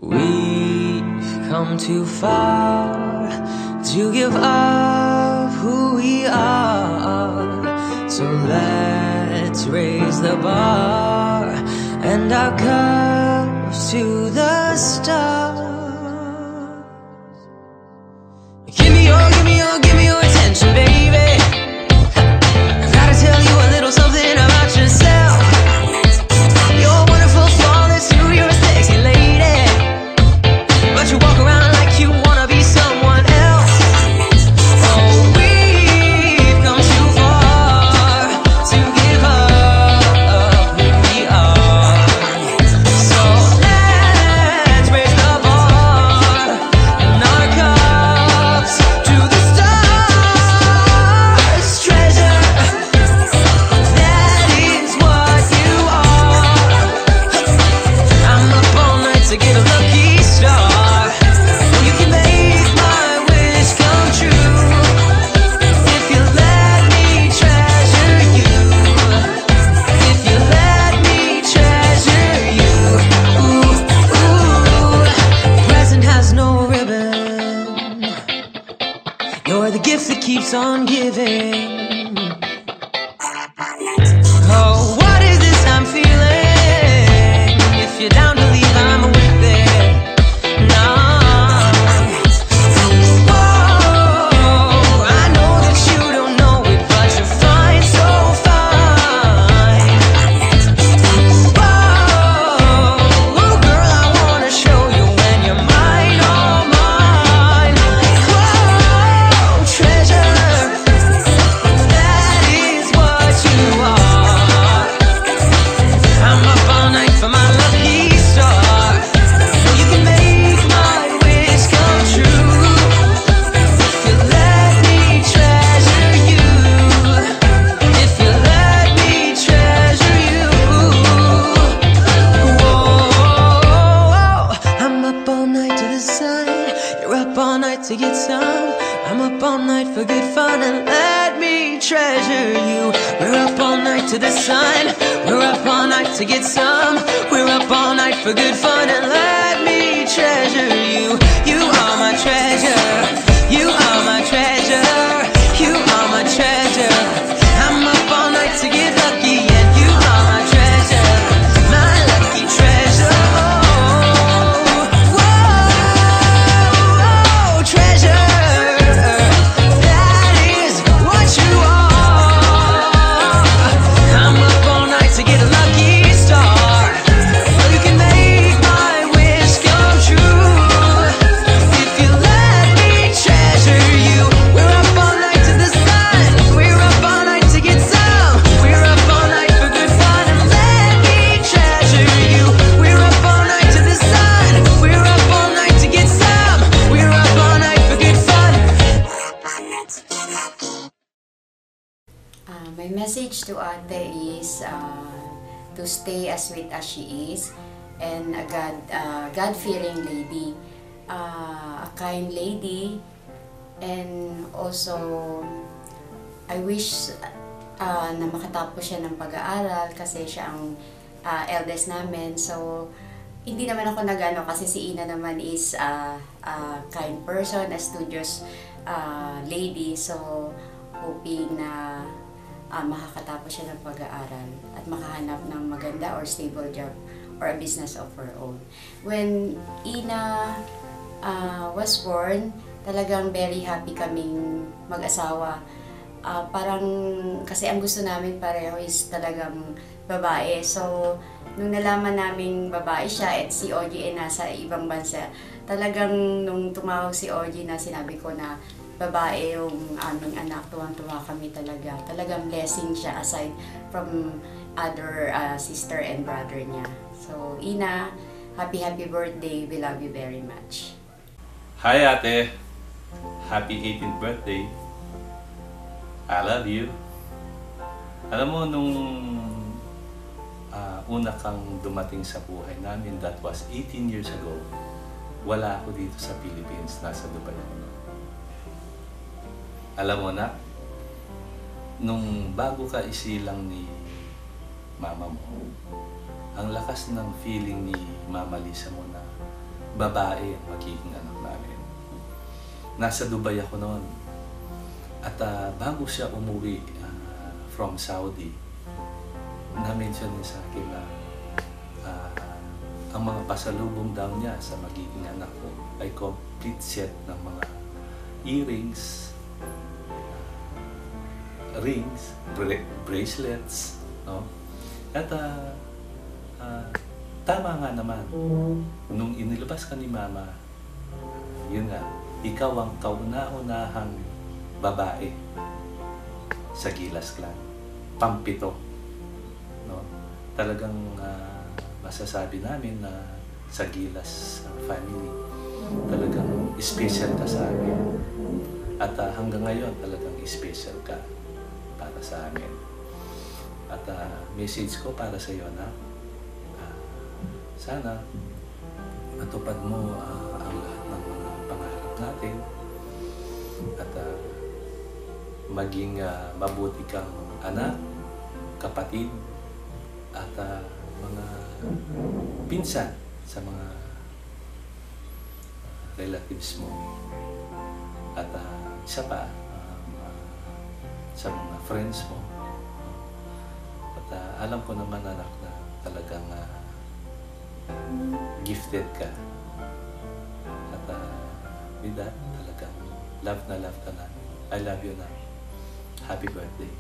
We've come too far to give up who we are. So let's raise the bar and our cups to the stars. Give me your attention, baby. I gotta tell you a little something about yourself. You're wonderful, flawless, you're a sexy lady, but you walk around like you wanna be someone else. Oh, we've come too far to give up who we are. So let's raise the bar and our cups to the stars. Treasure, that is what you are. I'm up all night to get a lucky star. You can make my wish come true if you let me treasure you. If you let me treasure you. Ooh, ooh. Present has no ribbon. You're the gift that keeps on giving. Oh, what is this I'm feeling? If you're down to leave, I'm with it. Nah. Whoa, I know that you don't know it, but you're fine, so fine. Whoa, girl, I wanna show you when you're mine, all mine. Whoa, treasure, that is what you are. I'm up all night for my lucky star. You can make my wish come true if you let me treasure you. If you let me treasure you. Whoa, I'm up all night to the sun. You're up all night to get some. I'm up all night for good fun and let me treasure you. We're up all night to the sun. We're up all night to get some. We're up all night for good fun and let me treasure you. You are my treasure. You are my treasure. You are my treasure. I'm up all night to get lucky and you are my treasure. My lucky treasure. Whoa, treasure. That is what you are. I'm up all night to get a lucky star. You can make my wish come true if you let me treasure you. We're up all night to the sun. We're up all night to get some. We're up all night for good fun and let me treasure you. We're up all night to the sun. We're up all night to get some. We're up all night for good fun. My message to Ate is to stay as sweet as she is and a God-fearing lady, a kind lady, and also I wish na makatapos siya ng pag-aaral kasi siya ang eldest namin. So hindi naman ako nagano kasi si Ina naman is a kind person, a studious lady. So hoping na makakatapos siya ng pag-aaral at makahanap ng maganda or stable job or a business of her own. When Ina was born, talagang very happy kaming mag-asawa. Parang kasi ang gusto namin pareho is talagang babae. So nung nalaman naming babae siya at si OG ay nasa ibang bansa, talagang nung tumawag si OG na sinabi ko na babae yung aming anak, tuwang-tuwa kami talaga. Talagang blessing siya aside from other sister and brother niya. So, Ina, happy birthday. We love you very much. Hi ate! Happy 18th birthday! I love you! Alam mo, nung una kang dumating sa buhay namin, that was 18 years ago, wala ako dito sa Philippines, nasa Dubai ako. Alam mo na, nung bago ka isilang ni mama mo, ang lakas ng feeling ni Mama Lisa mo na babae ang magiging anak namin. Nasa Dubai ako noon. At bago siya umuwi from Saudi, na-mention niya sa akin na ang mga pasalubong daw niya sa magiging anak ko ay complete set ng mga earrings, rings, bracelets, no? At tama nga naman, nung inilabas ka ni Mama, yun nga, ikaw ang kauna-unahang babae sa Gilas Clan, pampito, no? Talagang masasabi namin na sa Gilas family, talagang special ka sa amin. At hanggang ngayon, talagang special ka para sa amin. At message ko para sa iyo na sana matupad mo ang lahat ng mga pangarap natin at maging mabuti kang anak, kapatid, at mga pinsan sa mga relatives mo. At isa pa, sa mga friends mo. At alam ko naman, anak, na talagang gifted ka. At with that, talagang love na love ka na. I love you na. Happy birthday.